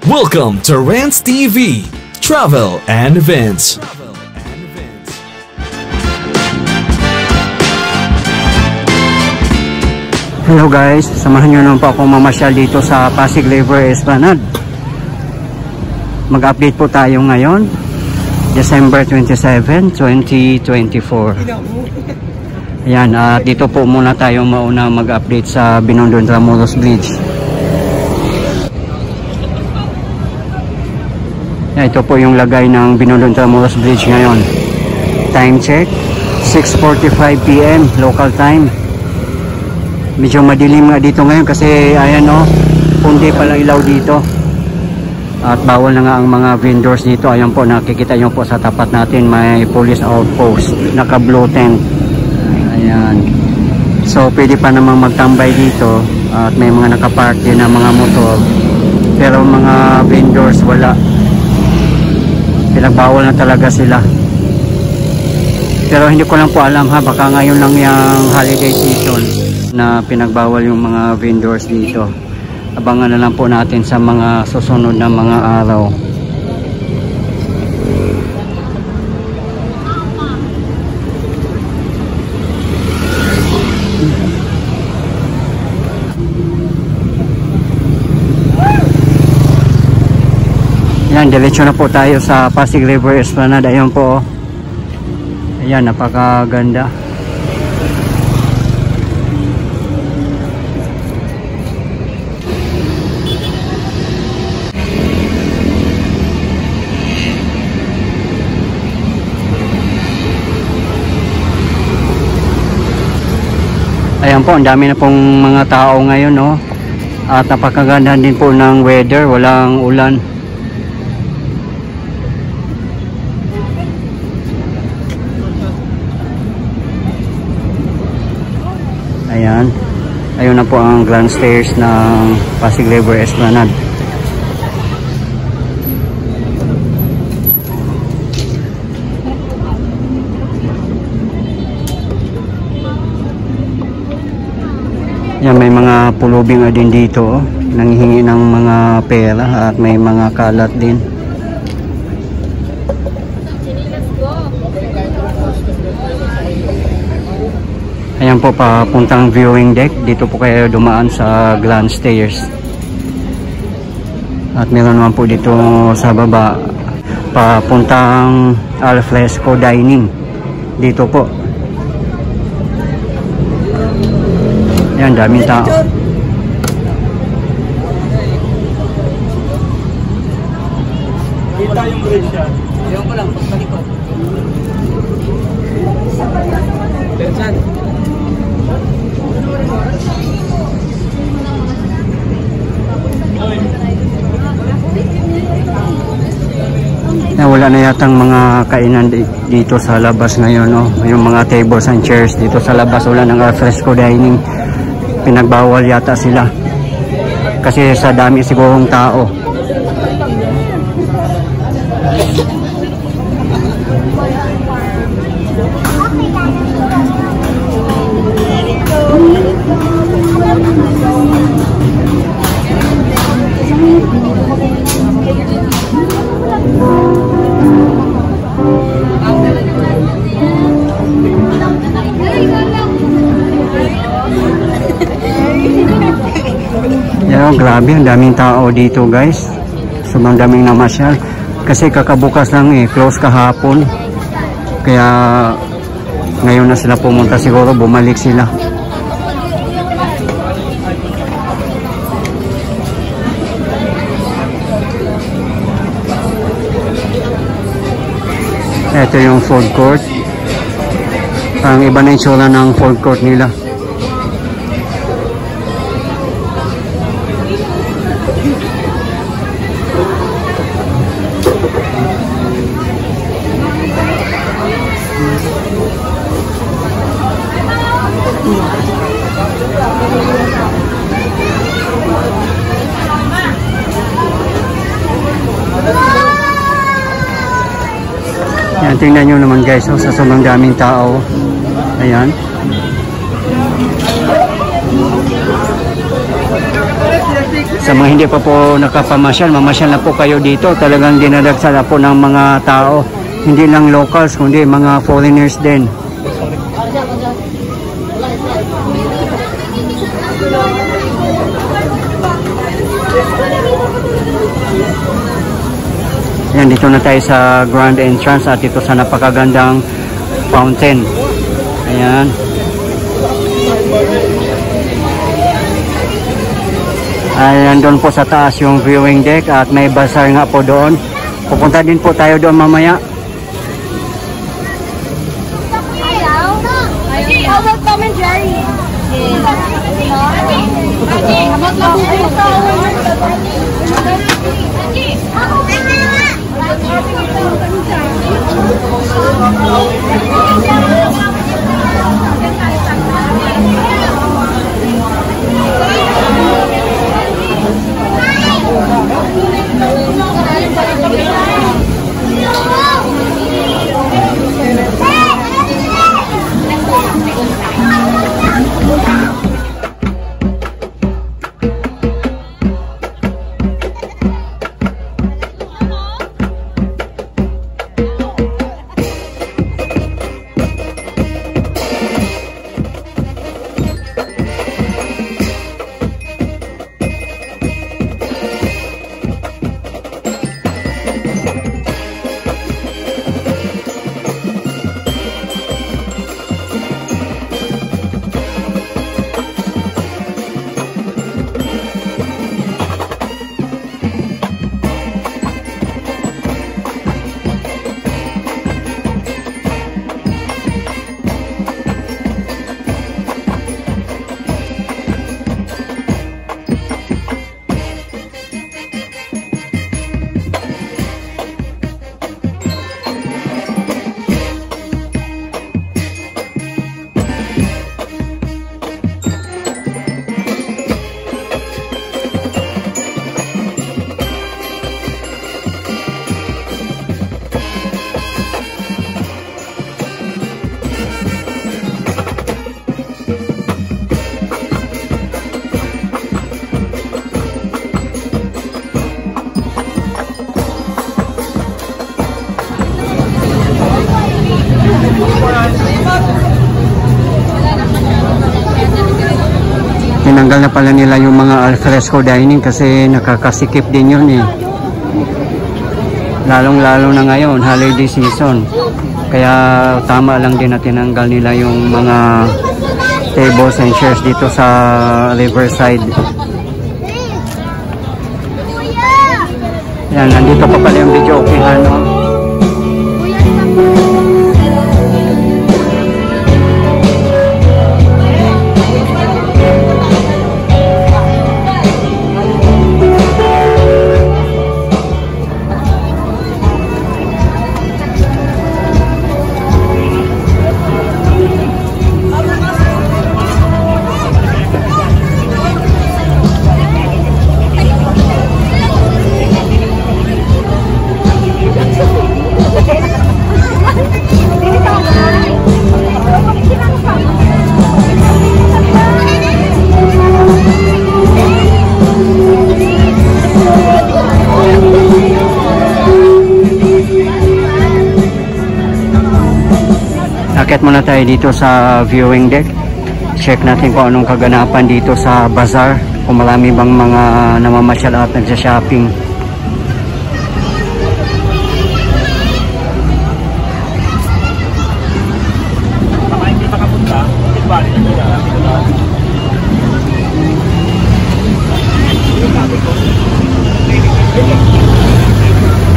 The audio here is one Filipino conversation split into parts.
Welcome to Rants TV, Travel and Events. Hello guys, samahan nyo naman po ako mamasyal dito sa Pasig River Esplanade. Mag-update po tayo ngayon, December 27, 2024. Ayan, dito po muna tayo mauna mag-update sa Binondo Intramuros Bridge. Ito po yung lagay ng Binondo Intramuros Bridge ngayon. Time check, 6:45 PM local time. Medyo madilim nga dito ngayon kasi ayan o, pundi palang ilaw dito. At bawal na nga ang mga vendors dito. Ayan po, nakikita nyo po sa tapat natin may police outpost, naka blue tent. Ayan. So pwede pa namang magtambay dito at may mga nakapark din na mga motor. Pero mga vendors wala. Pinagbawal na talaga sila. Pero hindi ko lang po alam ha, baka ngayon lang yung holiday season na pinagbawal yung mga vendors dito. Abangan na lang po natin sa mga susunod na mga araw. Yan, diretso na po tayo sa Pasig River Esplanade. Ayan po. Ayan, napakaganda. Ayan po, ang dami na pong mga tao ngayon, no? At napakaganda din po ng weather, walang ulan. Ayan. Ayun na po ang grand stairs ng Pasig River Esplanade. Yan, may mga pulubing din dito, oh. Nanghihingi ng mga pera at may mga kalat din. Ayan po, papuntang viewing deck. Dito po kayo dumaan sa grand stairs. At meron naman po dito sa baba, papuntang al fresco dining. Dito po. Ayan, daming tao. Kita yung bridge yan. Ewan ko lang, pagkalikot. Bensan. Wala na yatang mga kainan dito sa labas ngayon, no? Yung mga tables and chairs dito sa labas, wala ng al fresco dining. Pinagbawal yata sila kasi sa dami sigurong tao. Yan, grabe, ang daming tao dito guys. Sobrang daming namasyal kasi kakabukas lang close kahapon. Kaya ngayon na sila pumunta, siguro bumalik sila. Ito yung food court. Ang iba na yung tsura ng food court nila. Yan, tingnan nyo naman guys, sa sobrang daming tao. Ayan. Sa Sa mga hindi pa po nakapamasyal, mamasyal na po kayo dito. Talagang dinadagsala po ng mga tao. Hindi lang locals, kundi mga foreigners din. Yan, dito na tayo sa grand entrance at ito sa napakagandang fountain. Ayan. Ayan, doon po sa taas yung viewing deck at may bazaar nga po doon. Pupunta din po tayo doon mamaya. Tinanggal na pala nila yung mga alfresco dining kasi nakakasikip din yun eh. Lalong-lalo na ngayon, holiday season. Kaya tama lang din na tinanggal nila yung mga tables and chairs dito sa Riverside. Yan, nandito pa pala yung video okay, ano? Akit muna tayo dito sa viewing deck. Check natin kung anong kaganapan dito sa bazaar. Kung marami bang mga namamasyal at nagsha-shopping.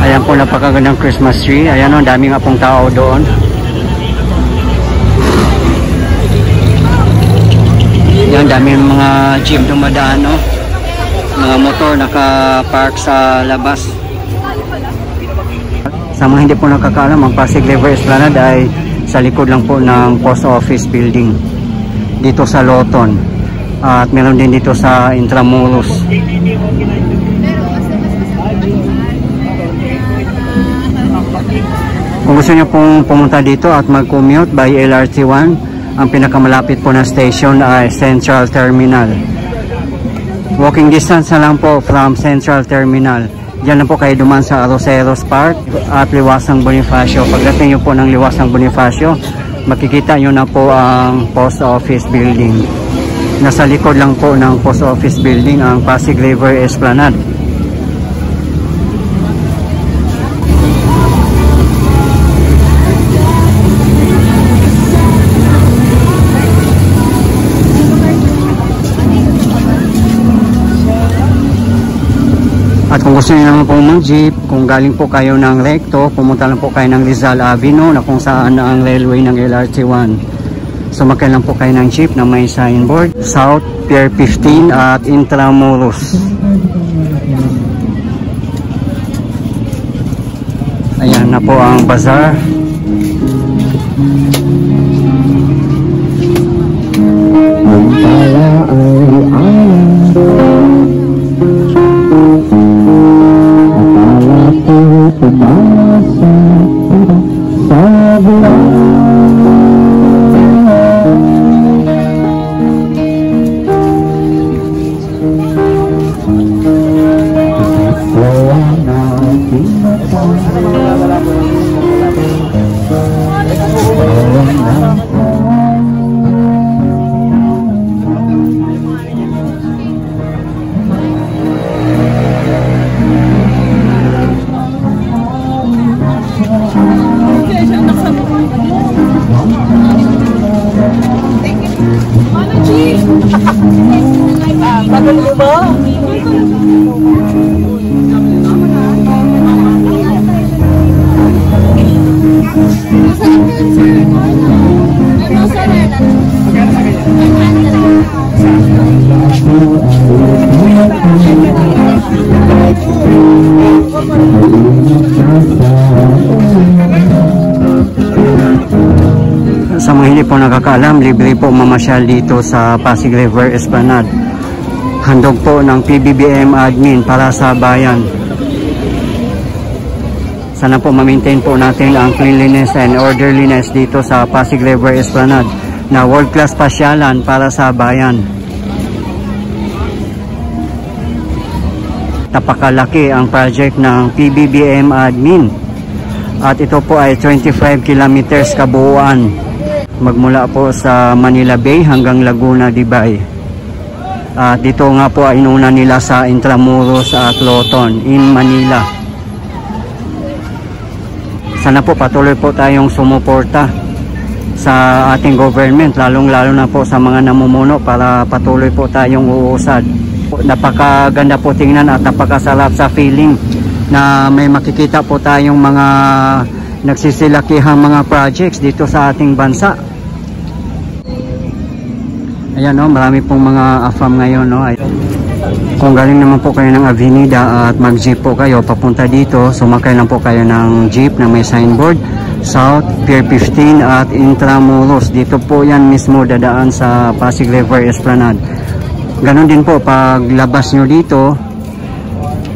Ayan po, napakagandang Christmas tree. Ayan o, dami nga pong tao doon. Yan, dami mga jeep dumadaan, no? Mga motor naka-park sa labas. Sa mga hindi po nakakaalam, ang Pasig River Esplanade ay sa likod lang po ng post office building dito sa Loton. At meron din dito sa Intramuros. Kung gusto niyo pong pumunta dito at mag-commute by LRT1, ang pinakamalapit po na station ay Central Terminal. Walking distance na lang po from Central Terminal. Diyan na po kayo duman sa Aroseros Park at Liwasang Bonifacio. Pagdating nyo po ng Liwasang Bonifacio, makikita nyo na po ang Post Office Building. Nasa likod lang po ng Post Office Building ang Pasig River Esplanade. At kung gusto niyo naman po mag-jeep, kung galing po kayo ng Recto, pumunta lang po kayo ng Rizal Avenue na kung saan na ang railway ng LRT1. Sumakay lang po kayo ng jeep na may signboard, South Pier 15 at Intramuros. Ayan na po ang bazaar. Sa mga hindi po nakakaalam, libre po mamasyal dito sa Pasig River Esplanade. Handog po ng PBBM admin para sa bayan. Sana po ma-maintain po natin ang cleanliness and orderliness dito sa Pasig River Esplanade na world-class pasyalan para sa bayan. Napakalaki ang project ng PBBM admin at ito po ay 25 kilometers kabuuan magmula po sa Manila Bay hanggang Laguna de Bay. At dito nga po ay inuna nila sa Intramuros at Loton in Manila. Sana po patuloy po tayong sumuporta sa ating government, lalong-lalo na po sa mga namumuno para patuloy po tayong uusad. Napakaganda po tingnan at napakasarap sa feeling na may makikita po tayong mga nagsisilakihang mga projects dito sa ating bansa. Ayan, no, marami pong mga AFAM ngayon, no. Kung galing naman po kayo ng Avenida at mag-jeep po kayo papunta dito, sumakay lang po kayo ng jeep na may signboard, South Pier 15 at Intramuros. Dito po yan mismo dadaan sa Pasig River Esplanade. Ganon din po, pag labas nyo dito,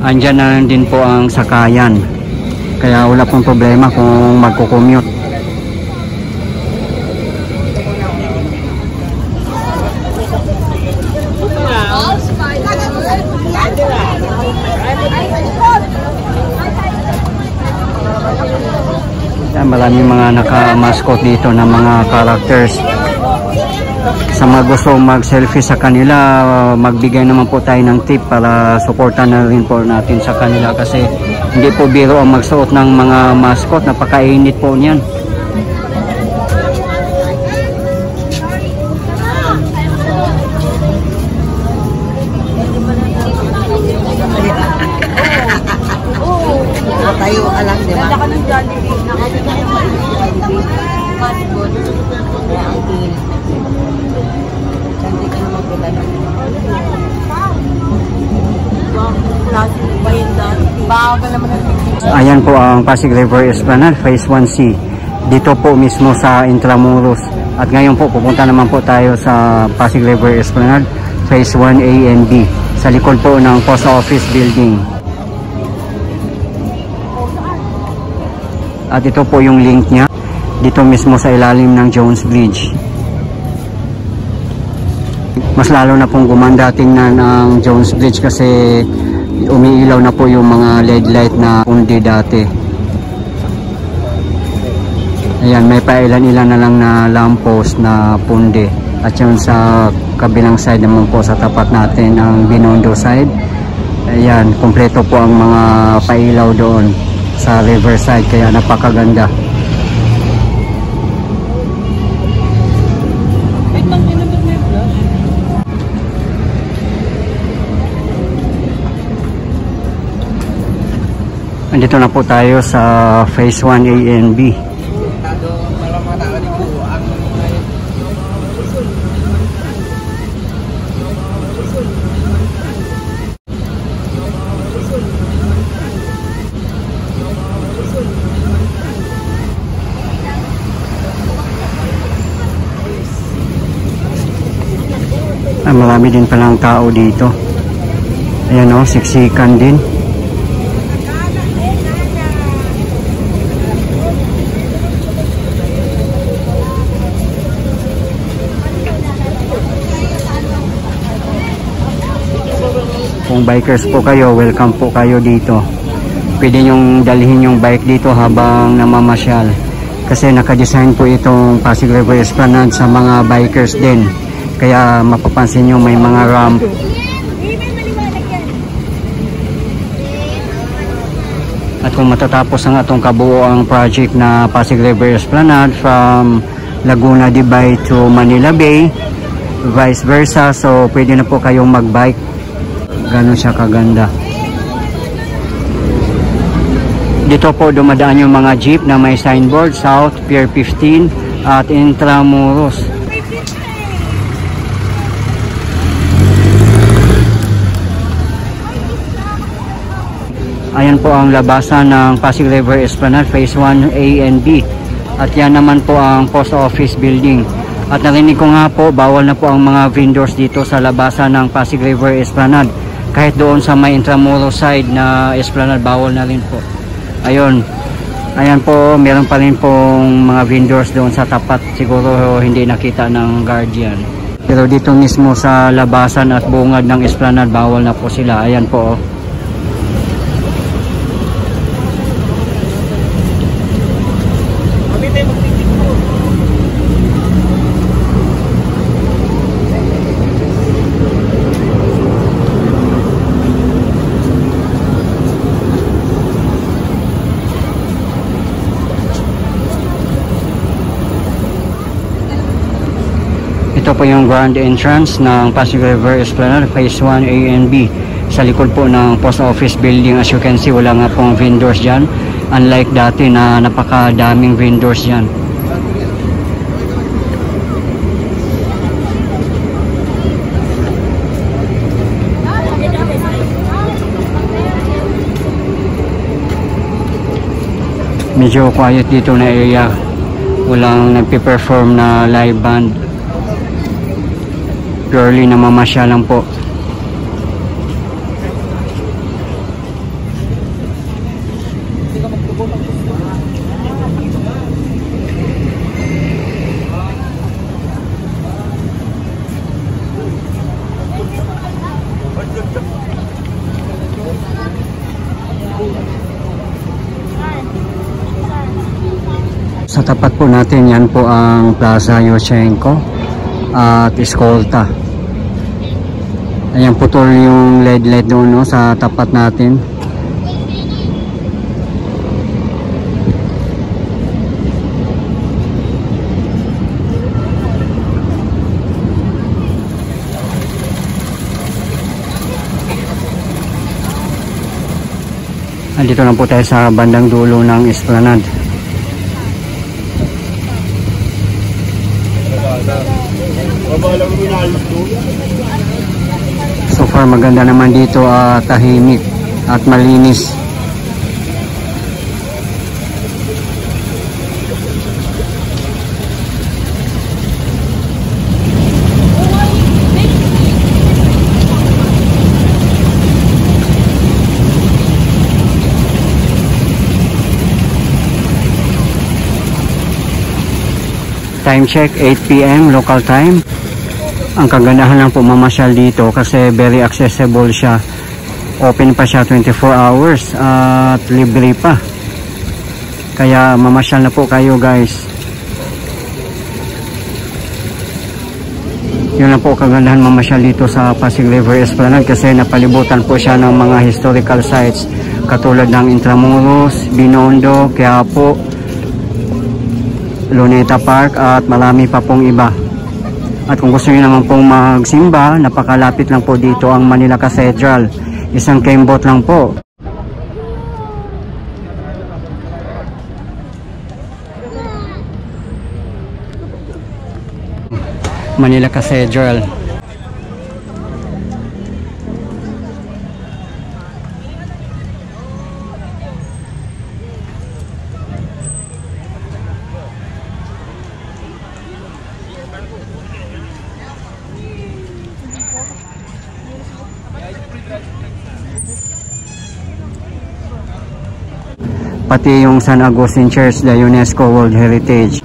andyan na din po ang sakayan. Kaya wala pong problema kung magkukommute. Maraming mga naka-mascot dito na mga characters. Sa mga gusto mag-selfie sa kanila, magbigay naman po tayo ng tip para suportan na rin po natin sa kanila kasi hindi po biro ang magsuot ng mga mascot, napakainit po niyan. Tayo alam, di ba? Naka ng Jollibee. Naka ng Jollibee. Mascot. Ang tingin. Hindi ka na magbilan. Ayan po ang Pasig River Esplanade, Phase 1C. Dito po mismo sa Intramuros. At ngayon po, pupunta naman po tayo sa Pasig River Esplanade, Phase 1A and B. Sa likod po ng Post Office Building. At ito po yung link niya dito mismo sa ilalim ng Jones Bridge. mas lalo na pong gumanda tingnan ang Jones Bridge kasi umiilaw na po yung mga LED light na pundi dati. Ayan, may pailan-ilan na lang na lamppost na pundi. At yun sa kabilang side naman po sa tapat natin ang Binondo side. Ayan, kompleto po ang mga pailaw doon sa riverside kaya napakaganda. Andito na po tayo sa Phase 1 A and B. Marami din palang tao dito. Ayan o, siksikan din. Kung bikers po kayo, welcome po kayo dito. Pwede nyong dalhin yung bike dito habang namamasyal. Kasi nakadesign po itong Pasig River Esplanade sa mga bikers din. Kaya mapapansin nyo may mga ramp. At kung matatapos ang atong kabuoang project na Pasig River Esplanade from Laguna de Bay to Manila Bay, vice versa, so pwede na po kayong magbike. Ganon siya kaganda. Dito po dumadaan yung mga jeep na may signboard, South Pier 15 at Intramuros. Ayan po ang labasan ng Pasig River Esplanade Phase 1 A and B. At yan naman po ang post office building. At narinig ko nga po, bawal na po ang mga vendors dito sa labasan ng Pasig River Esplanade. Kahit doon sa may Intramuros side na Esplanade, bawal na rin po. Ayun. Ayan po, meron pa rin pong mga vendors doon sa tapat. Siguro hindi nakita ng guardian. Pero dito mismo sa labasan at bungad ng Esplanade, bawal na po sila. Ayan po. Ito po yung grand entrance ng Pasig River Esplanade Phase 1 A and B. Sa likod po ng post office building, as you can see, wala nga pong vendors dyan. Unlike dati na napakadaming vendors dyan. Medyo quiet dito na area. Walang nagpe-perform na live band. Purely na mamasya lang po. Sa tapat po natin, yan po ang Plaza Yushchenko at Escolta. Ayan, putol yung LED light doon, no, sa tapat natin. Andito na po tayo sa bandang dulo ng Esplanade. So far maganda naman dito, tahimik at malinis. Time check, 8 PM local time. Ang kagandahan lang po mamasyal dito kasi very accessible siya. Open pa siya 24 hours at libre pa. Kaya mamasyal na po kayo guys. Yun lang po kagandahan mamasyal dito sa Pasig River Esplanade kasi napalibutan po siya ng mga historical sites katulad ng Intramuros, Binondo, Quiapo, Luneta Park at marami pa pong iba. At kung gusto niyo naman pong magsimba, napakalapit lang po dito ang Manila Cathedral. Isang kembot lang po. Manila Cathedral. Pati yung San Agustin Church, the UNESCO World Heritage.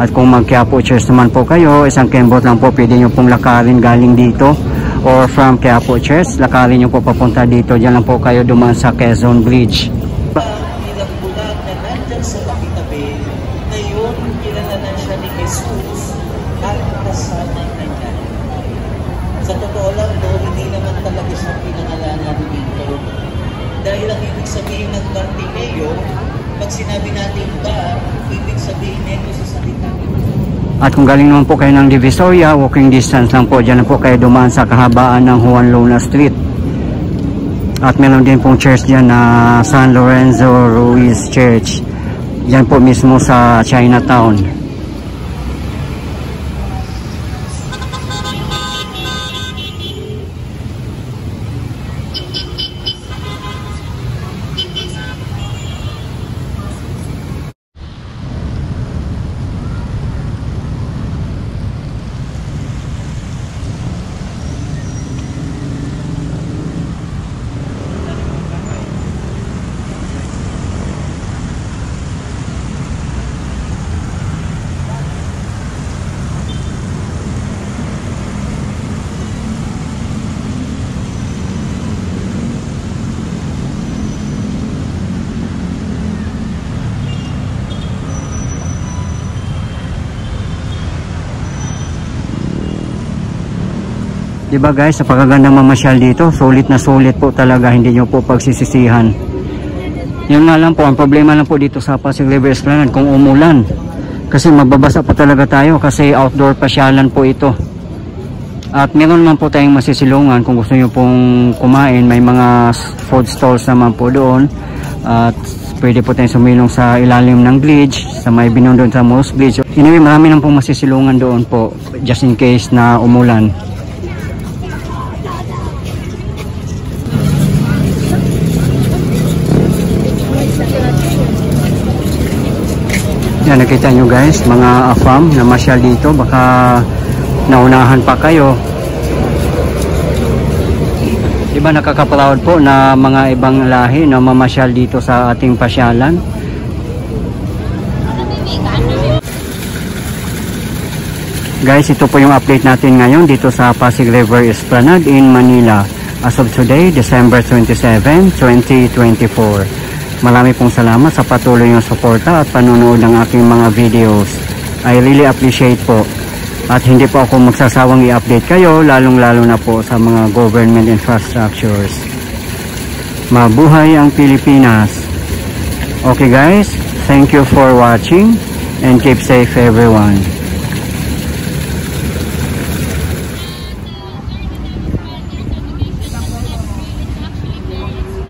At kung mag-Quiapo Church naman po kayo, isang kembot lang po, pwede nyo pong lakarin galing dito. Or from Quiapo Church, lakarin nyo po papunta dito. Diyan lang po kayo dumaan sa Quezon Bridge. Ilang bulag na nandyan sa tabi-tabi, ngayon kilalanan siya ni Jesus at kasanay na niya. Sa totoo lang, hindi naman talaga siya pinangalanan dito. Dahil ang ibig sabihin ng Bartimeo, pag sinabi natin ba, ibig sabihin nito sa salita. At kung galing naman po kayo ng Divisoria, walking distance lang po, dyan lang po kayo dumaan sa kahabaan ng Juan Luna Street. At meron din pong church dyan na San Lorenzo Ruiz Church. Dyan po mismo sa Chinatown. Diba guys, napakagandang mamasyal dito. Sulit na sulit po talaga, hindi nyo po pagsisisihan. Yun nga lang po, ang problema lang po dito sa Pasig River Esplanade kung umulan. Kasi mababasa po talaga tayo kasi outdoor pasyalan po ito. At meron naman po tayong masisilungan kung gusto nyo pong kumain. May mga food stalls naman po doon. At pwede po tayong sumilong sa ilalim ng bridge, sa may Binondo Intramuros Bridge. Anyway, marami naman pong masisilungan doon po just in case na umulan. Yan, nakita nyo guys, mga AFAM na masyal dito, baka naunahan pa kayo. Diba nakaka-proud po na mga ibang lahi na mamasyal dito sa ating pasyalan. Guys, ito po yung update natin ngayon dito sa Pasig River Esplanade in Manila. As of today, December 27, 2024. Marami pong salamat sa patuloy ng suporta at panunood ng aking mga videos. I really appreciate po. At hindi po ako magsasawang i-update kayo, lalong-lalo na po sa mga government infrastructures. Mabuhay ang Pilipinas! Okay guys, thank you for watching and keep safe everyone.